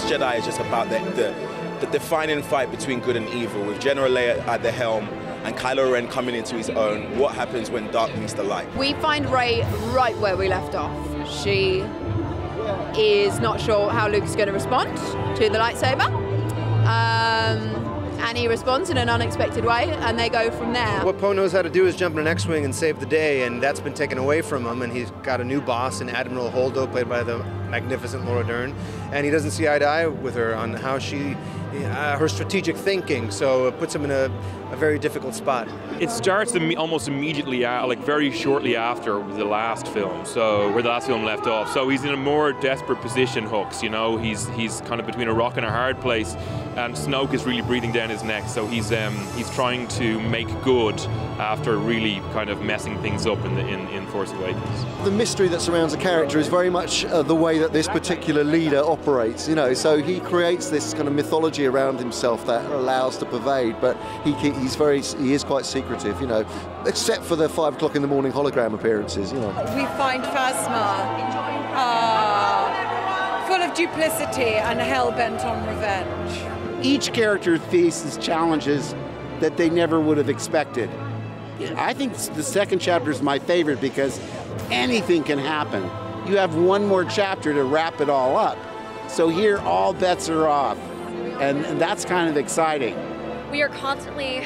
Last Jedi is just about the defining fight between good and evil, with General Leia at the helm and Kylo Ren coming into his own. What happens when dark meets the light? We find Rey right where we left off. She is not sure how Luke's going to respond to the lightsaber. And he responds in an unexpected way, and they go from there. What Poe knows how to do is jump in an X-Wing and save the day, and that's been taken away from him, and he's got a new boss in Admiral Holdo, played by the magnificent Laura Dern, and he doesn't see eye to eye with her on how her strategic thinking, so it puts him in a very difficult spot. It starts almost immediately, like very shortly after the last film, so where the last film left off. So he's in a more desperate position, Hux. You know, he's kind of between a rock and a hard place, and Snoke is really breathing down his neck. So he's trying to make good after really kind of messing things up in Force Awakens. The mystery that surrounds the character is very much the way that this particular leader operates. You know, so he creates this kind of mythology around himself that allows to pervade, but he is quite secretive, you know, except for the 5 o'clock in the morning hologram appearances, you know. We find Phasma full of duplicity and hell-bent on revenge. Each character faces challenges that they never would have expected. I think the second chapter is my favorite because anything can happen. You have one more chapter to wrap it all up. So here, all bets are off, and that's kind of exciting. We're constantly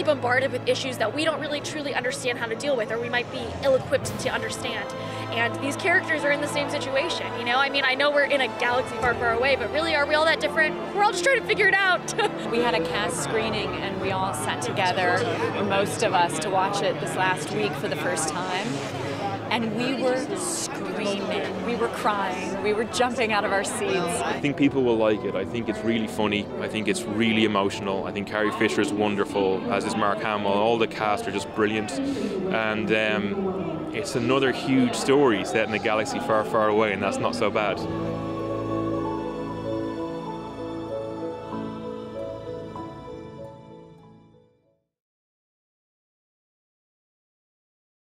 bombarded with issues that we don't really truly understand how to deal with, or we might be ill-equipped to understand. And these characters are in the same situation, you know? I mean, I know we're in a galaxy far, far away, but really, are we all that different? We're all just trying to figure it out. We had a cast screening, and we all sat together, most of us, to watch it this last week for the first time. And we were screaming, we were crying, we were jumping out of our seats. I think people will like it. I think it's really funny. I think it's really emotional. I think Carrie Fisher is wonderful, as is Mark Hamill. All the cast are just brilliant. And it's another huge story set in a galaxy far, far away, and that's not so bad.